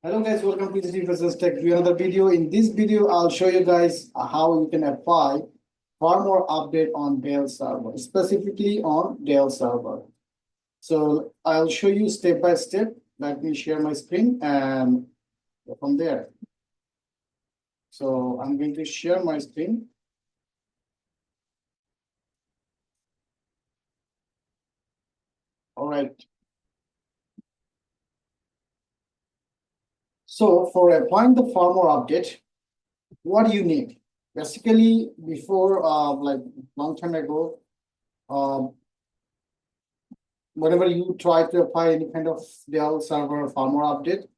Hello guys, welcome to the Business Tech to another video. In this video, I'll show you guys how you can apply firmware update on Dell server, specifically on Dell server. So I'll show you step by step. Let me share my screen and go from there. So I'm going to share my screen. All right. So for applying the firmware update, what do you need? Basically, before like long time ago, whenever you try to apply any kind of Dell server firmware update,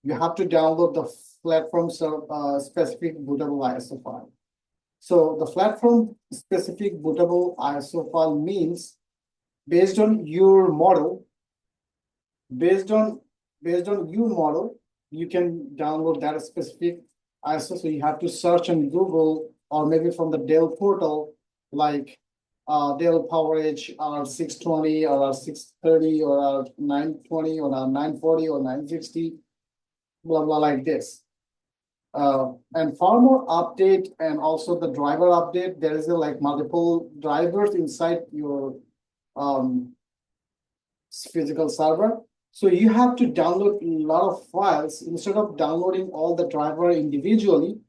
you have to download the platform-specific bootable ISO file. So the platform-specific bootable ISO file means based on your model, you can download that specific ISO. So you have to search on Google or maybe from the Dell portal, like Dell PowerEdge R620 or R630 or R920 or R940 or 960, blah, blah, like this. And firmware update and also the driver update, there is like multiple drivers inside your physical server. So you have to download a lot of files instead of downloading all the driver individually,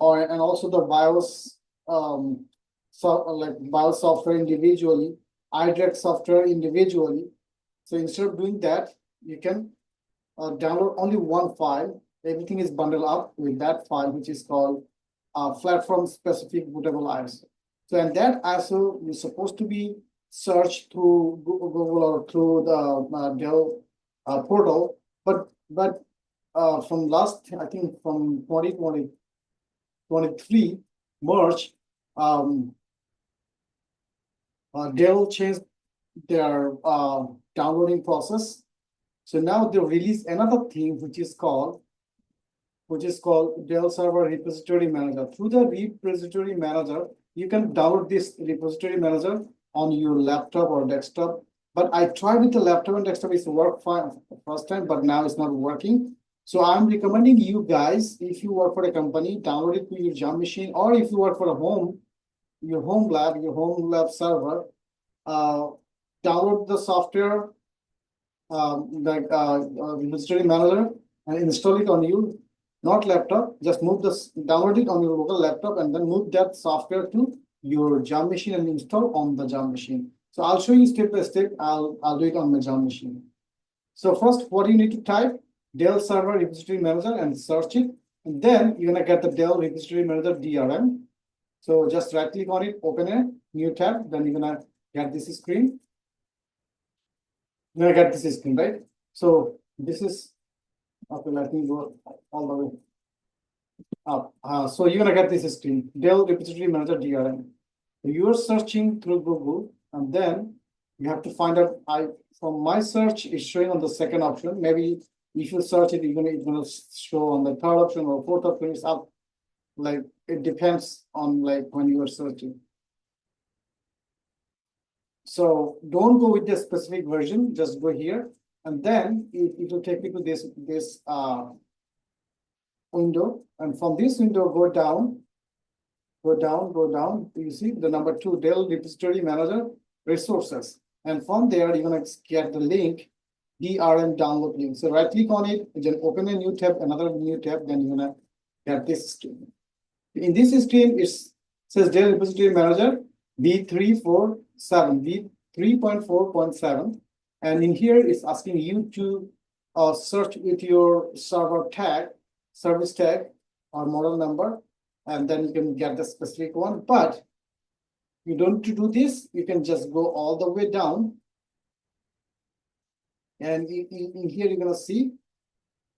and also the BIOS BIOS software individually, iDRAC software individually. So instead of doing that, you can download only one file. Everything is bundled up with that file, which is called platform-specific bootable ISO. So and that ISO is supposed to be searched through Google or through the Dell portal, but from last, I think from 2023 March, Dell changed their downloading process. So now they release another thing which is called Dell Server Repository Manager. Through the Repository Manager, you can download this Repository Manager on your laptop or desktop. But I tried with the laptop and desktop, it's worked fine first time, but now it's not working. So I'm recommending you guys, if you work for a company, download it to your Jam machine, or if you work for your home lab server, download the software, Repository Manager, and install it on your not laptop. Just download it on your local laptop and then move that software to your Jam machine and install on the Jam machine. So I'll show you step by step. I'll do it on my Jam machine. So first, what you need to type, Dell Server Repository Manager, and search it. And then you're gonna get the Dell Repository Manager DRM. So just right click on it, open a new tab, then you're gonna get this screen. You're gonna get this screen, right? So this is, okay, let me go all the way up. So you're gonna get this screen, Dell Repository Manager DRM. So you're searching through Google, and then you have to find out. From my search, it's showing on the second option. Maybe if you search it, it's gonna show on the third option or fourth option. It's up. Like it depends on like when you are searching. So don't go with the specific version. Just go here, and then it will take you to this window. And from this window, go down. You see the number 2, Dell Repository Manager Resources. And from there, you're going to get the link, DRM download link. So right click on it, then open a new tab, another new tab, then you're going to get this screen. In this screen, it says Dell Repository Manager V3.4.7. And in here, it's asking you to search with your server tag, service tag, or model number, and then you can get the specific one. But you don't need to do this. You can just go all the way down. And in here, you're going to see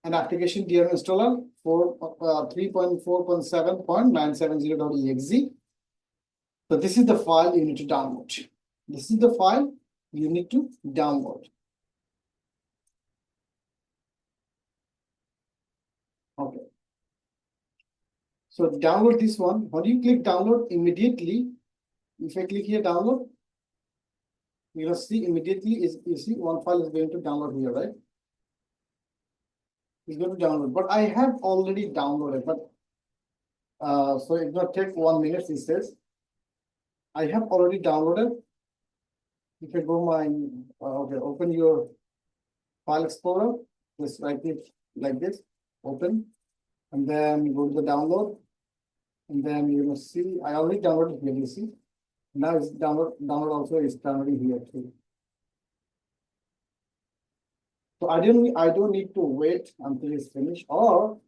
an application DRM installer for 3.4.7.970.exe. So this is the file you need to download. This is the file you need to download. Okay. So download this one. When you click download, immediately, if I click here download, you're going to see immediately you see one file is going to download here, right? It's going to download, but I have already downloaded, but so it's going to take 1 minute, it says. I have already downloaded. You can go my, okay, open your file explorer, just right click like this, open, and then go to the download, and then you will see, I already downloaded here, you see. Now it's download also is downloading here too. So I don't need to wait until it's finished, or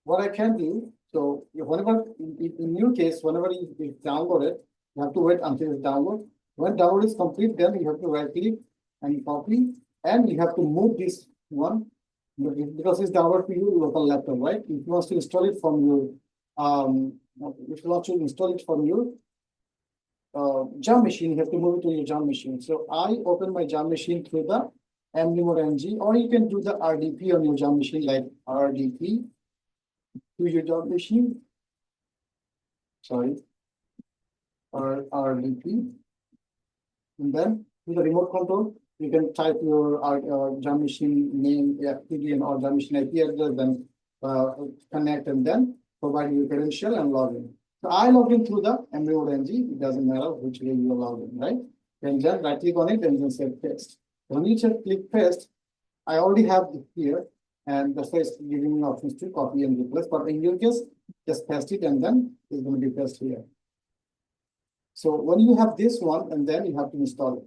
what I can do, so whenever, in your case, whenever you download it, you have to wait until it's download. When download is complete, then you have to right click and copy, and you have to move this one because it's downloaded to your local laptop, right? If you want to install it from your, if you want to install it from your jam machine, you have to move it to your jam machine. So I open my jam machine through the mnemon-ng, or you can do the RDP on your jam machine, like RDP to your jam machine. Sorry, or RDP. And then with the remote control, you can type your jam machine name, FTD, or jam machine IP address, then connect, and then provide your credential and login. So I log in through the mnemon-ng. It doesn't matter which way you are logged in, right? Then just right click on it and then say paste. When you just click paste, I already have it here, and that's why it's giving me options to copy and replace. But in your case, just paste it, and then it's going to be pasted here. So when you have this one, and then you have to install it.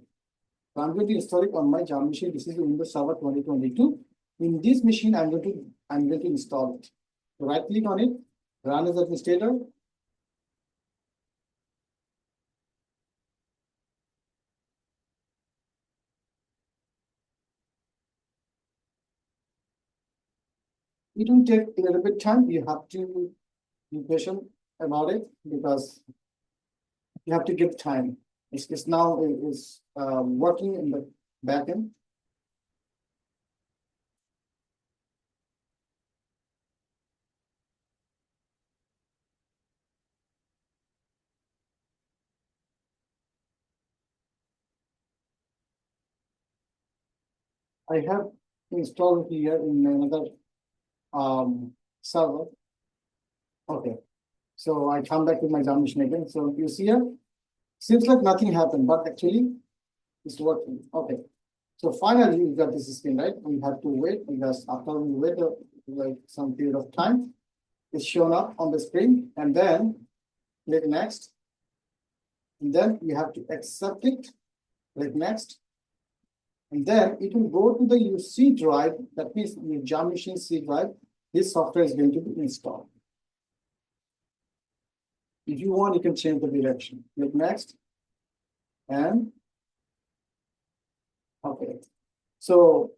So I'm going to install it on my jam machine. This is Windows Server 2022. In this machine, I'm going to install it. So right click on it, run as administrator. It will take a little bit time. You have to be patient about it because you have to give time. It's now working in the backend. I have installed here in another server. Okay, so I come back to my jam machine again. So you see here, seems like nothing happened, but actually it's working. Okay, so finally we got this screen, right? We have to wait because after we wait like some period of time, it's shown up on the screen, and then click next, and then you have to accept it. Click next. And then it will go to the your C drive, that means your jam machine C drive. This software is going to be installed. If you want, you can change the direction. Click next. And okay. So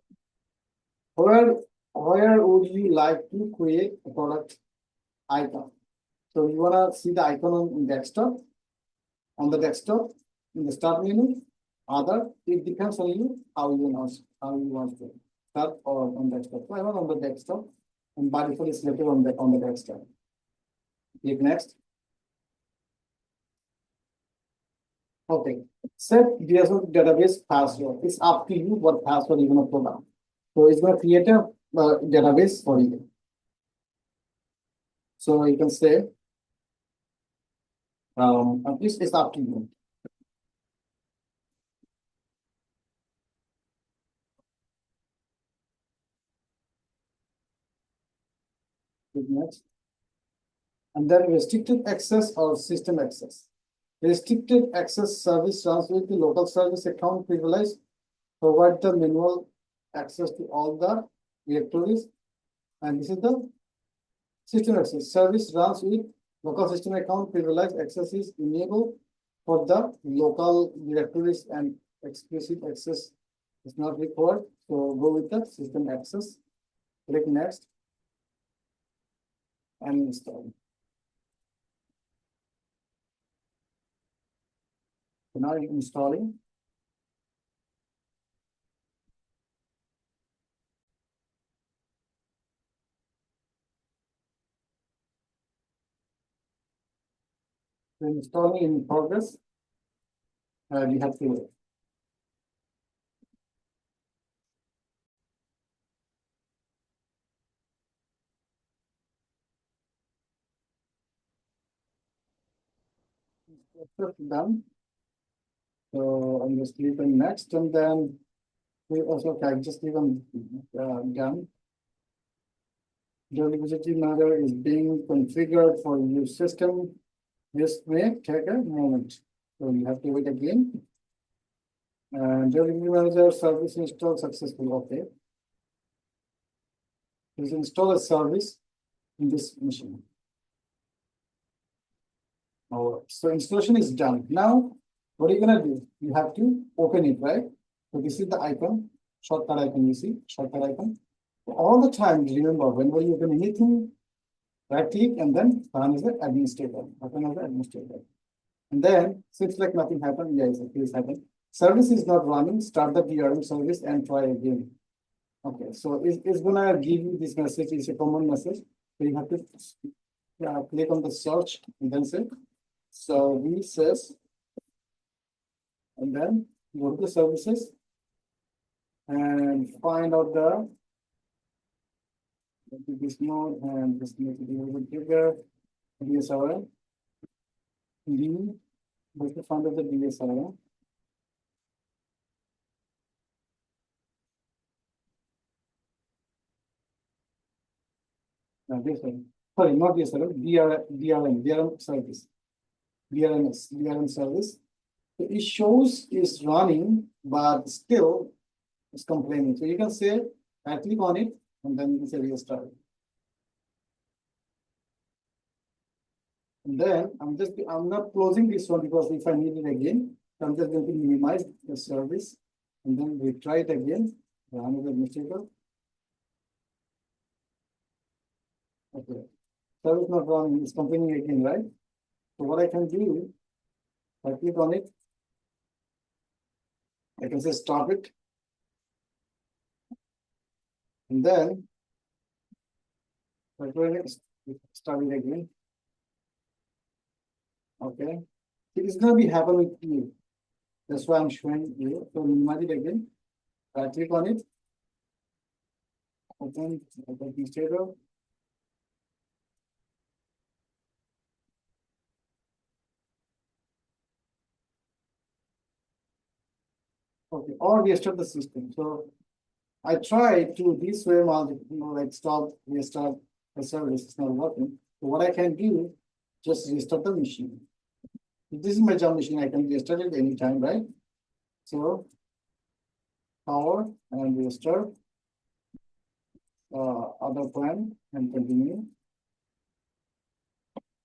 where would you like to create a product icon? So you want to see the icon on desktop, in the start menu. Other, it depends on you how you want to start or on desktop. So I want on the desktop, and by default is selected on the desktop. Click next. Okay. Set database password. It's up to you what password you're going to put on. So it's going to create a database for you. So you can say, at least it's up to you. Next. And then restricted access or system access. Restricted access service runs with the local service account privilege, provide the manual access to all the directories. And this is the system access. Service runs with local system account privilege. Access is enabled for the local directories, and explicit access is not required. So go with the system access. Click next and install. So now you're installing. So installing in progress. You have to wait. Done. So I'm just click on next, and then we also can just click on done. Dell Repository Manager is being configured for your system. This may take a moment, so you have to wait again. And Dell Repository Manager service installed successfully. Okay. Please install a service in this machine. All right. So installation is done. Now, what are you gonna do? You have to open it, right? So this is the icon, shortcut icon. You see, shortcut icon. All the time, remember, whenever you open anything, right click and then run as the administrator. Open as the administrator. And then, seems like nothing happened. Yes, it is happened. Service is not running. Start the DRM service and try again. Okay, so it's gonna give you this message. It's a common message. So you have to click on the search and then say services, and then go to the services and find out the this mode and just make it a little bit bigger. DSRM. Go to find out the DSRM. Sorry, not DSRM, DRM service. DRM service. So it shows is running, but still it's complaining. So you can say, I click on it, and then you can say restart. And then I'm not closing this one because if I need it again, I'm just going to minimize the service and then we try it again. Another mistake. Okay. Service not running, it's complaining again, right? So what I can do, I click on it. I can say stop it. And then start it again. Okay. It's going to be happening with you. That's why I'm showing you. So minimize it again. Right click on it. Open administrator. Okay, or restart the system. So I try to this way, like stop, restart the service. It's not working. So what I can do, just restart the machine. If this is my job machine, I can restart it anytime, right? So power and restart. Other plan and continue.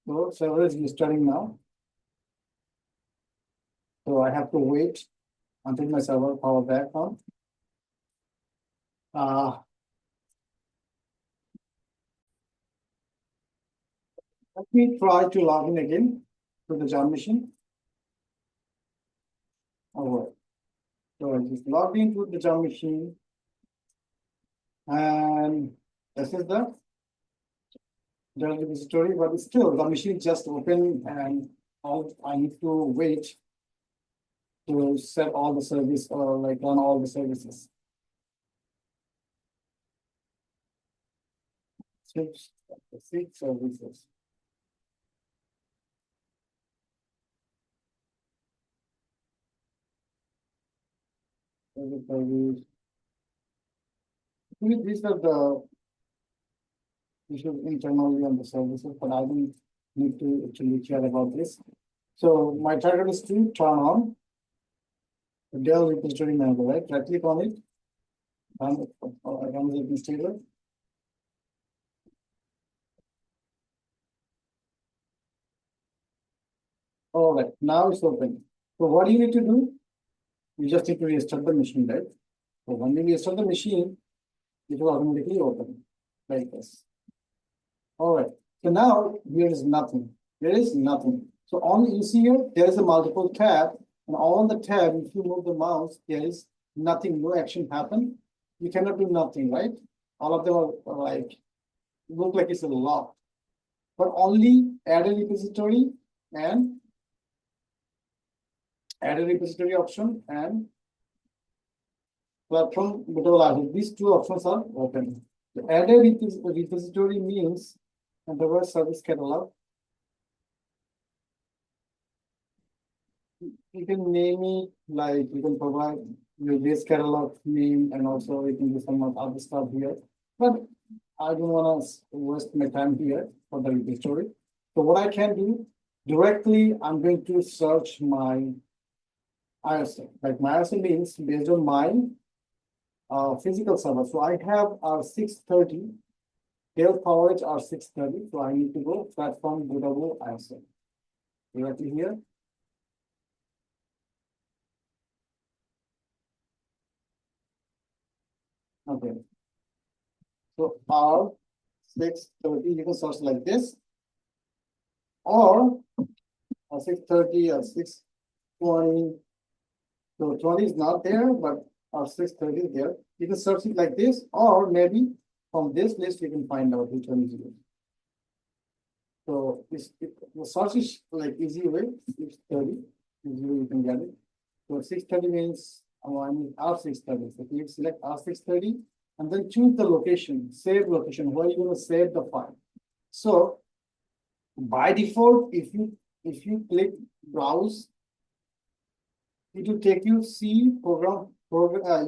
So server is restarting now. So I have to wait until my server power back on. Let me try to log in again to the job machine. All right. So I just logged into the job machine. And this is the Dell repository, but still the machine just open and I need to wait to set all the service or like run all the services. Six services. These are the issues internally on the services, but I don't need to actually care about this. So my target is to turn on the Dell Repository Manager, right? Right click on it, run the administrator. All right, now it's open. So what do you need to do? You just need to restart the machine, right? So when you restart the machine, it will automatically open like this. All right. So now here is nothing. There is nothing. So only you see here, there is a multiple tab, and on the tab, if you move the mouse, there is nothing, no action happen. You cannot do nothing, right? All of them are like look like it's a lock. But only add a repository and add a repository option and platform bootable ISO. These two options are open. So add a repository means and the word service catalog. you can name it, like you can provide your base catalog name, and also you can do some other stuff here. But I don't want to waste my time here for the repository. So what I can do directly, I'm going to search my ISO. Like my ISO means based on my physical server. So I have R630, Dell PowerEdge R630. So I need to go platform bootable ISO. Directly here. Okay. So R630, you can search like this, or R630 or 620. So 20 is not there, but R630 is there. You can search it like this, or maybe from this list you can find out which one is yours. So the search is like easy way, 630, easy way you can get it. So 630 means I need R630. So you select R630 and then choose the location, save location, where you're going to save the file. So by default, if you click browse, it will take you see program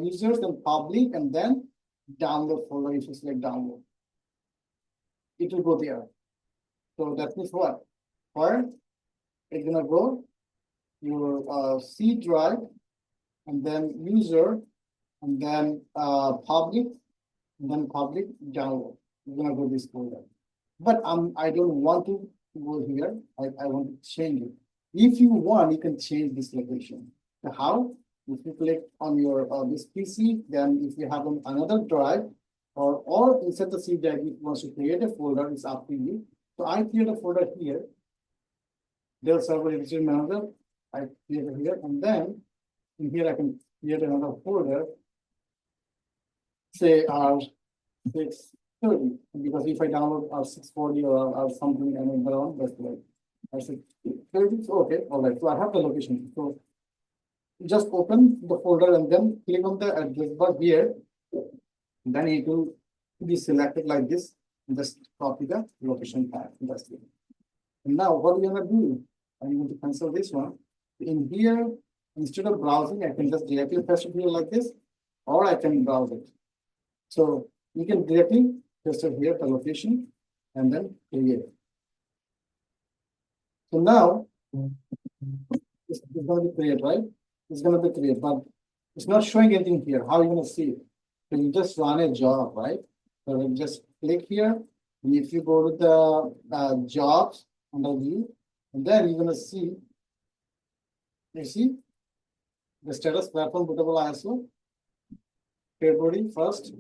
users and public, and then download folder. If you select download, it will go there. So that means what? Where it's gonna go your C drive, and then user, and then public, and then public download. It's gonna go this folder. But I don't want to go here. I want to change it. If you want, you can change this location. So how? If you click on your this PC, then if you have another drive, or inside the C drive, if you want to create a folder, it's up to you. So I create a folder here. Dell Server Repository Manager. I create it here, and then in here I can create another folder. Say R630, because if I download R640 or something another one, that's like R630. Okay, all right. So I have the location. So just open the folder and then click on the address bar here. Then it will be selected like this. Just copy the location tag. That's it. And now what are we gonna do? I'm going to cancel this one. In here, instead of browsing, I can just directly paste it here like this, or I can browse it. So you can directly paste it here, the location, and then create. So now it's going to be create, right? It's going to be create, but it's not showing anything here. How are you going to see it? So you just run a job, right? So you just click here. And if you go to the jobs under view, and then you're going to see, you see the status platform bootable ISO, February 1st,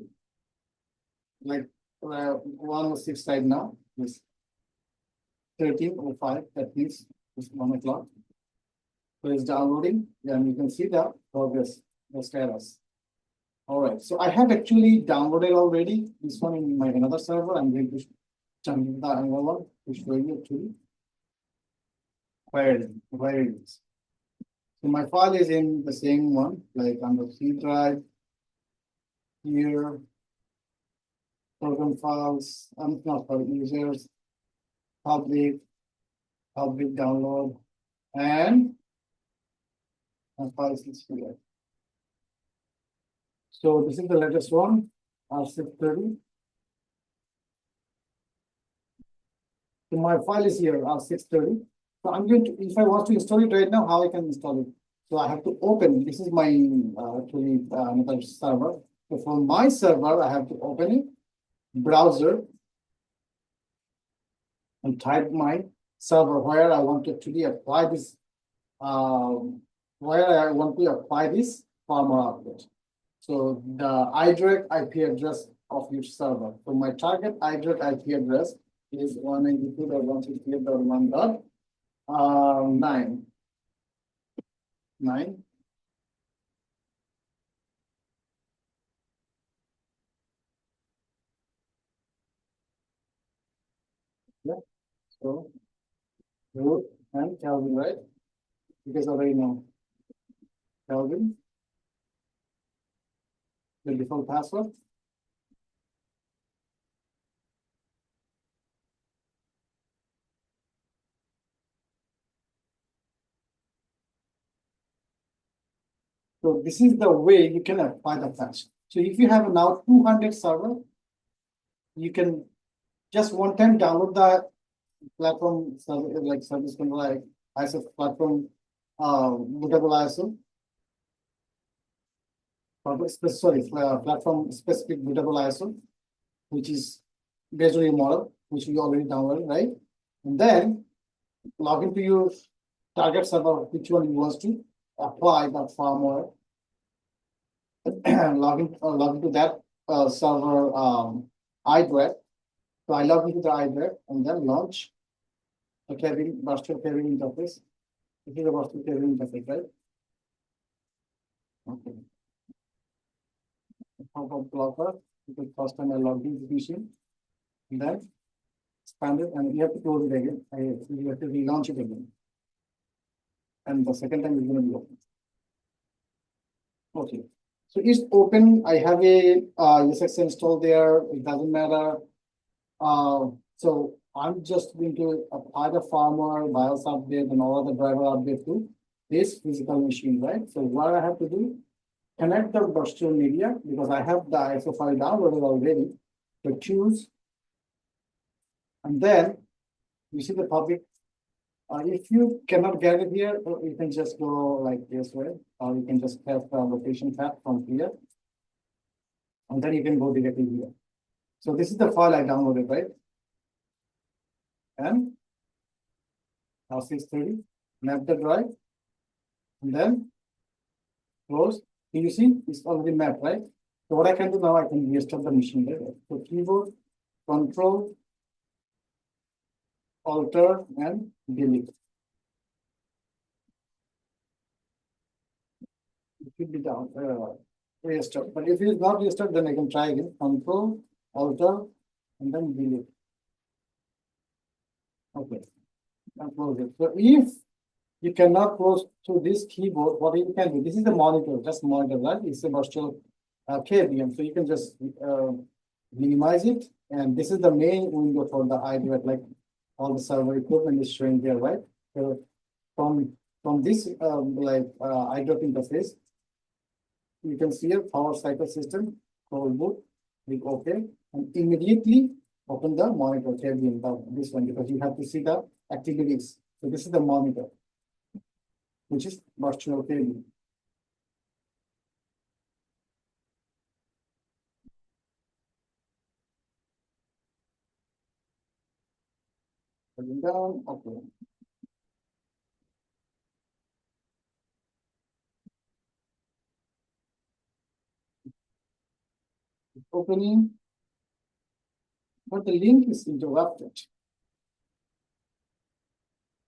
like 106 right now, this 13:05, that means it's 1 o'clock. So it's downloading, and you can see the progress, the status. All right, so I have actually downloaded already this one in my another server. I'm going to jump into the another one to show you actually where it is. So my file is in the same one, like on the C drive here, program files, not for users, public download, and my files is here. So this is the latest one, R630. So my file is here, R630. So I'm going to, if I want to install it right now, how I can install it? So I have to open, this is my actually another server. So for my server, I have to open it, browser, and type my server where I want to actually apply this, where I want to apply this firmware update. So the iDRAC IP address of your server. So my target iDRAC IP address is 192.168.1.9. 9. Yeah. So root and Kelvin, right? Because already know Kelvin, the default password. So this is the way you can apply the patch. So if you have now 200 server, you can just one time download the platform like service control like ISO platform bootable ISO. Platform specific bootable ISO, which is based on your model, which we already downloaded, right? And then log into your target server, which one you want to apply that firmware. Log into that server iDRAC. So I log into the iDRAC and then launch a virtual cabin interface. This is a virtual cabin interface, right? Okay. Pop-up blocker, because first time I logged into the machine, and then expand it, and you have to close it again. You have to relaunch it again. And the second time is going to be open. Okay. So it's open. I have a ESX installed there. It doesn't matter. So I'm just going to apply the firmware, BIOS update, and all other driver update to this physical machine, right? So what I have to do, connect the virtual media because I have the ISO file downloaded already. So choose, and then you see the public. If you cannot get it here, you can just go like this way, or you can just have the location tab from here, and then you can go directly here. So this is the file I downloaded, right? And now 630, map the drive, and then close. You see, it's already mapped, right? So what I can do now, I can restart the machine there. So keyboard, control, alter, and delete. It should be down, restart. But if it is not restart, then I can try again. Control, alter, and then delete. Okay, and close it. So if you cannot close through this keyboard, what you can do, this is the monitor, just monitor, right? It's a virtual KVM. So you can just minimize it. And this is the main window for the iDRAC, like all the server equipment is showing here, right? So from this iDRAC interface, you can see a power cycle system, cold boot, click OK, and immediately open the monitor KVM, this one, because you have to see the activities. So this is the monitor, which is virtual KVM. Down, okay. Opening, but the link is interrupted.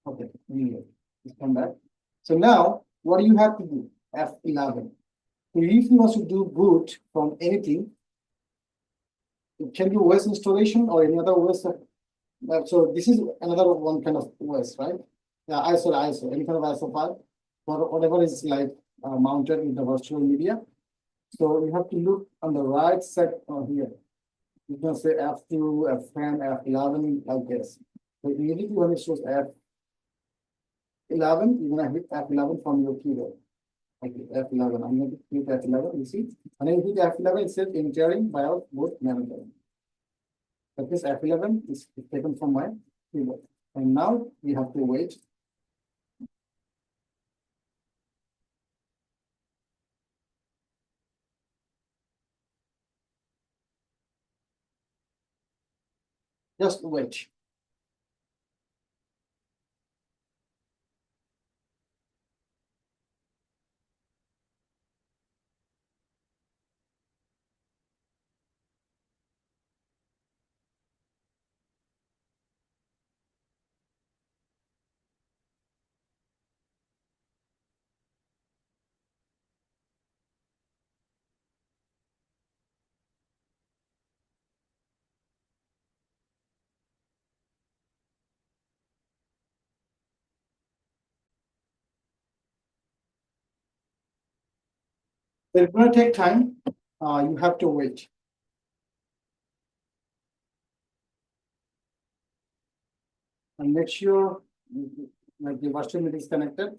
Okay, anyway, let's come back. So now, what do you have to do? F11. So if you want to do boot from anything, it can be OS installation or any other OS. So this is another one kind of OS, right? Yeah, ISO, any kind of ISO file, or whatever is like mounted in the virtual media. So you have to look on the right side here. You can say F2, F10, F11, like this. So immediately when it shows F11, you're gonna hit F11 from your keyboard. Okay, F11. I'm going to hit F11, you see? And then you hit F11, it says entering BIOS boot manager. But this F11 is taken from my keyboard. And now we have to wait. Just wait. It's going to take time. You have to wait. And make sure like the virtual media is connected.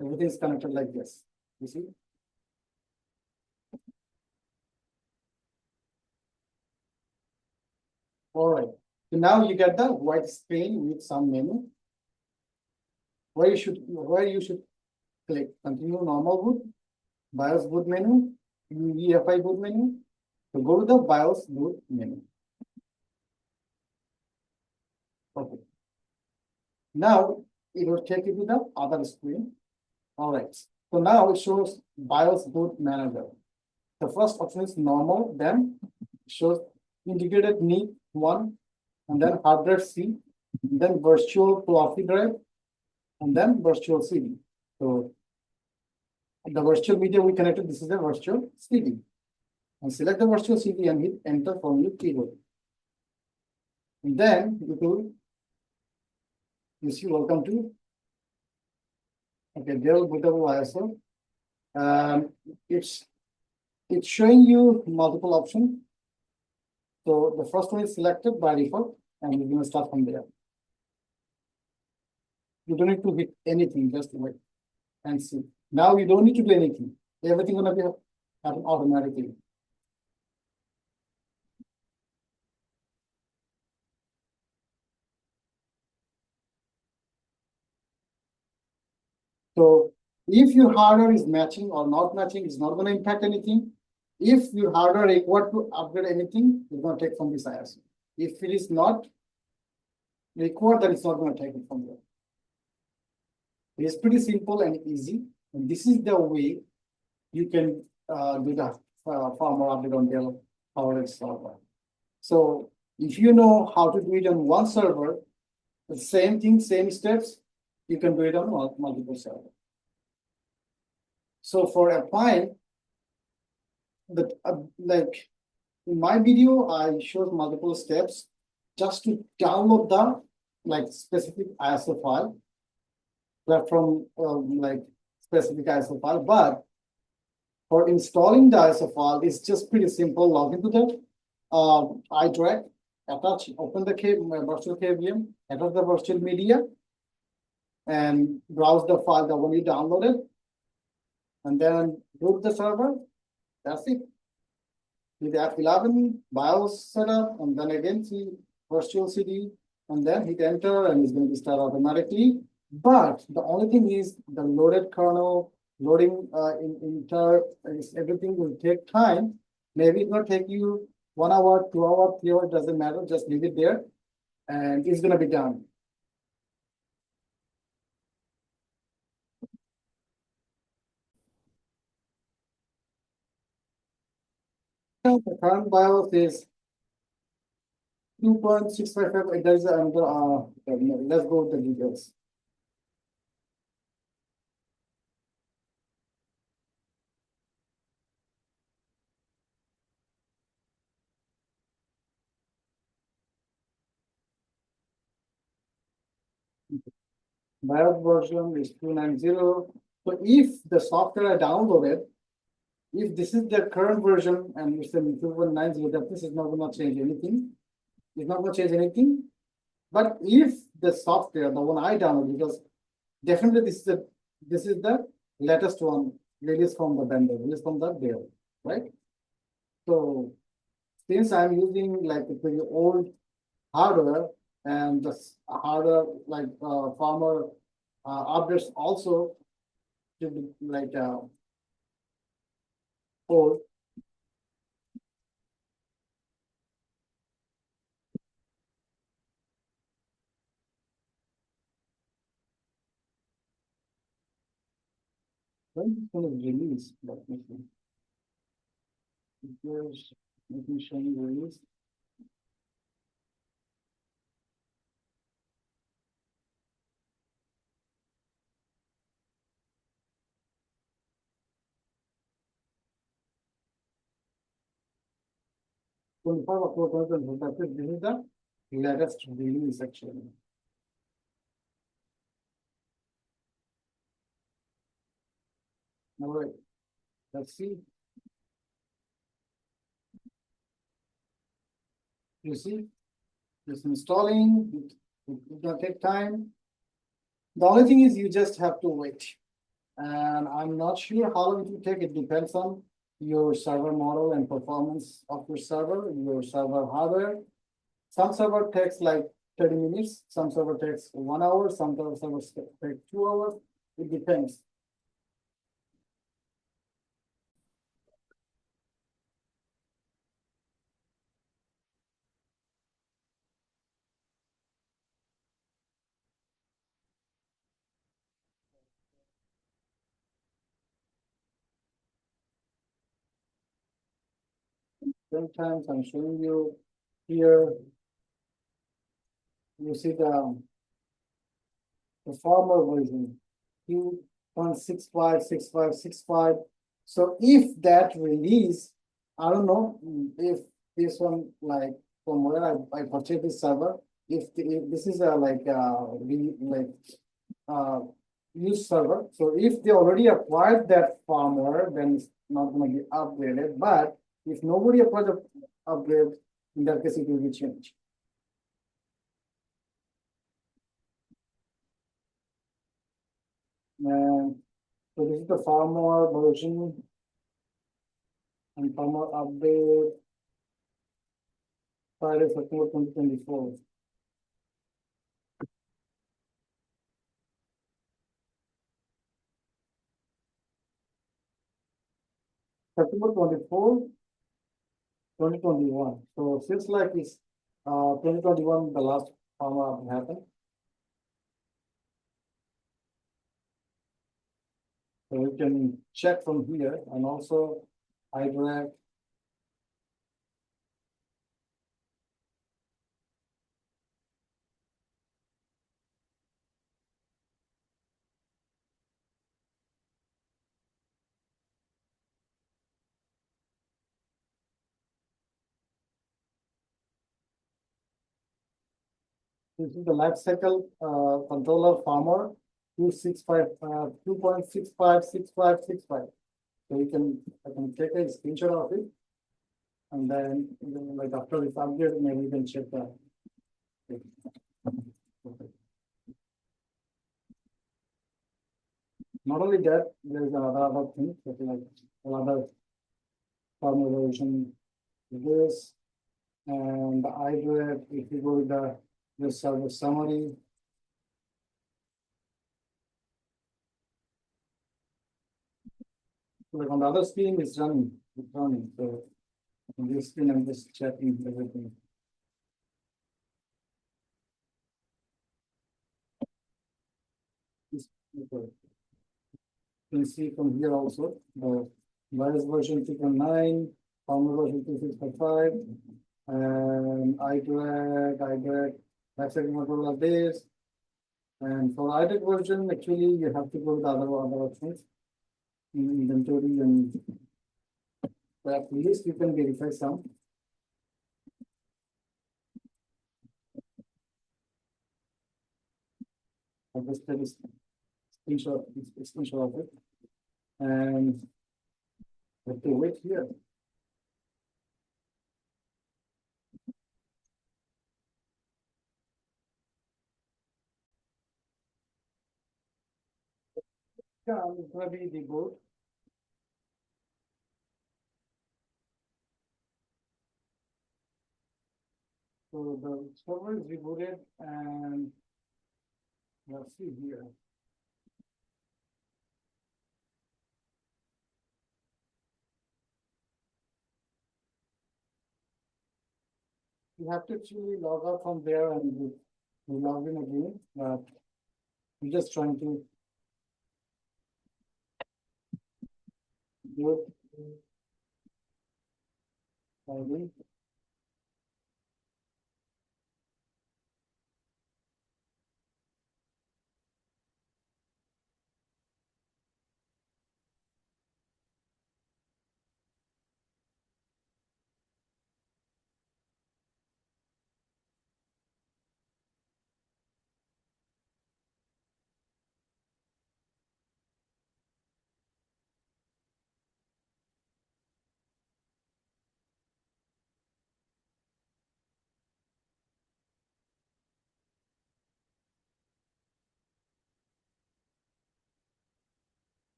Everything is connected like this. You see? All right. So now you get the white screen with some menu where you should click continue normal boot, BIOS boot menu, UEFI boot menu. So go to the BIOS boot menu. Okay. Now it will take you to the other screen. All right. So now it shows BIOS boot manager. The first option is normal, then it shows integrated NIC 1, and then hard drive C, and then virtual floppy drive, and then virtual CD. So the virtual media we connected, this is a virtual CD. And select the virtual CD and hit enter from your keyboard. And then you see welcome to Dell Bootable ISO. It's showing you multiple options. So the first one is selected by default, and you're going to start from there. You don't need to hit anything, just wait and see. Now you don't need to do anything. Everything gonna be happen automatically. So if your hardware is matching or not matching, it's not going to impact anything. If your hardware required to upgrade anything, it's going to take from this ISO. If it is not required, then it's not going to take it from there. It's pretty simple and easy. And this is the way you can do the firmware update on Dell PowerEdge server. So if you know how to do it on one server, the same thing, same steps, you can do it on multiple servers. So for applying the like in my video, I showed multiple steps just to download the specific ISO file, platform specific ISO file. But for installing the ISO file, it's just pretty simple. Log into the iDRAC, attach, open the virtual KVM, attach the virtual media, and browse the file that one you downloaded, and then boot the server. That's it. With F11 BIOS setup, and then again see virtual CD, and then hit enter, and it's going to start automatically. But the only thing is the loaded kernel, loading everything will take time. Maybe it will take you 1 hour, 2 hours, 3 hours, doesn't matter. Just leave it there, and it's going to be done. The current BIOS is 2.655. There's another. Let's go with the details. BIOS version is 290. So if the software I downloaded, if this is the current version and it's a 2.90, that this is not going to change anything. It's not going to change anything. But if the software, the one I downloaded, because definitely this is the latest one released from the vendor, released from the Dell, right? So since I'm using like the pretty old hardware and the hardware firmware updates also should be old. When is going to release? Let me see. Here's making sure you release. This is the latest release actually. All right, let's see. You see, it's installing. It will take time. The only thing is you just have to wait. And I'm not sure how long it will take. It depends on your server model and performance of your server hardware. Some server takes like 30 minutes, some server takes 1 hour, some servers take 2 hours. It depends. Sometimes I'm showing you here. You see the former version, 2.656565. So if that release, I don't know if this one, like from where I purchased this server, if this is a uh, used server. So if they already acquired that firmware, then it's not going to be upgraded. But if nobody acquired the upgrade, in that case, it will be changed. And so this is the firmware version and firmware update Friday, September 2024. September 24, 2021. So since like it's 2021, the last firmware update happened. So you can check from here and also iDRAC. This is the life cycle controller firmware 2.656565. So I can take a screenshot of it, and then like after this update, maybe you can check that. Okay. Not only that, there is another thing that like another formulation this and the iDRAC. If you go with the server summary, like on the other screen, it's running. So on this screen, I'm just checking everything. Okay. You can see from here also the virus version 2.9, firmware version 2.6.5, and iDRAC, lifecycle controller this. And for iDRAC version, actually, you have to go with other options in inventory, and at least you can verify some. I just take a screenshot of it, and have to wait here. Yeah, it's gonna be the boot. So the server is rebooted, and let's see here. You have to actually log out from there and log in again. But I'm just trying to do it. Maybe.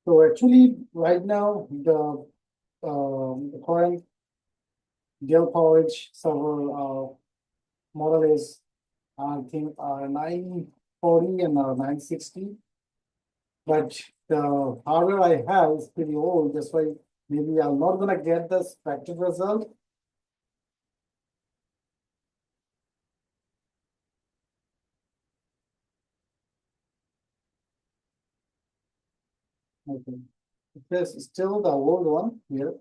So actually, right now, the current Dell PowerEdge server model is, I think, 940 and 960. But the hardware I have is pretty old. That's why maybe I'm not gonna get the expected result. Okay. There's still the old one here.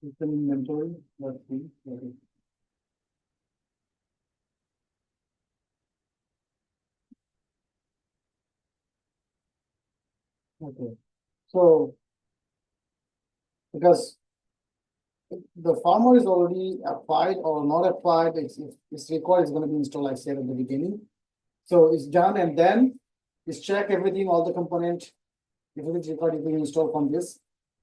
It's an inventory. Let's see. Okay. Okay. So because the farmer is already applied or not applied, it's required, it's going to be installed, like I said at the beginning. So it's done, and then it's check everything, all the component, if it is required, it will install from this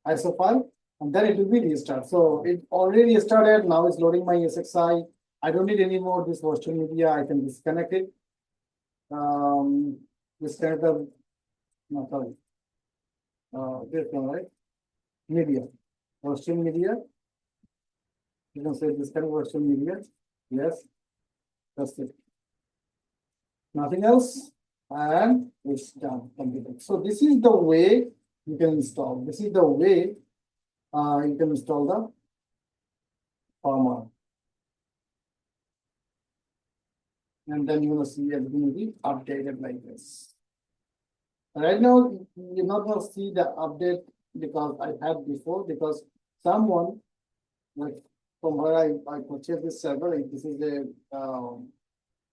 ISO file, and then it will be restart. So it already started, now it's loading my SXI. I don't need any more this virtual media, I can disconnect it. Disconnect the, no, sorry. This one, right? Media, virtual media. You can say this kind of virtual media. Yes, that's it. Nothing else. And it's done. Completed. So this is the way you can install. This is the way you can install the firmware. And then you will see everything will be updated like this. Right now, you're not going to see the update because I had before, because someone, like from where I purchased this server, this is a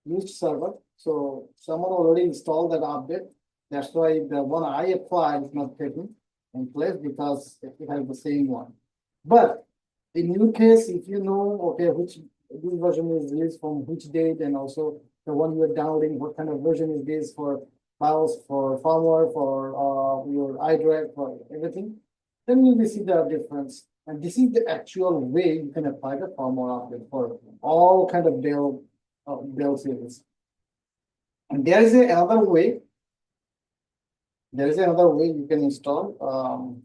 used server. So someone already installed that update. That's why the one I applied is not taken in place because it has the same one. But in your case, if you know, okay, which this version is released from which date, and also the one you're downloading, what kind of version is this for files, for firmware, for your iDRAC, for everything, then you will see the difference. And this is the actual way you can apply the firmware update for all kind of Dell series. And there is another way. There is another way you can install,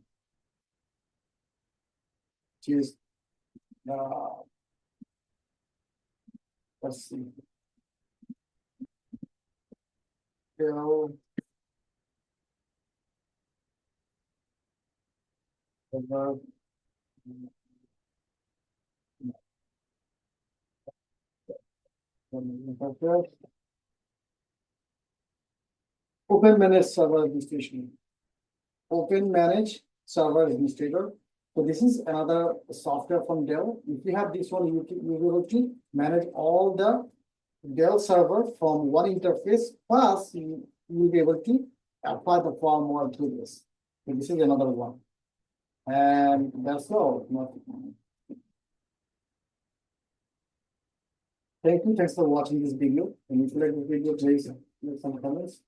which is let's see. Dell Open Manage Server Administration. Open Manage Server Administrator. So this is another software from Dell. If you have this one, you will be able to manage all the Dell server from one interface. Plus, you will be able to apply the firmware to this. So this is another one. And that's all. Thank you. Thanks for watching this video. And if you like this video, please leave some comments.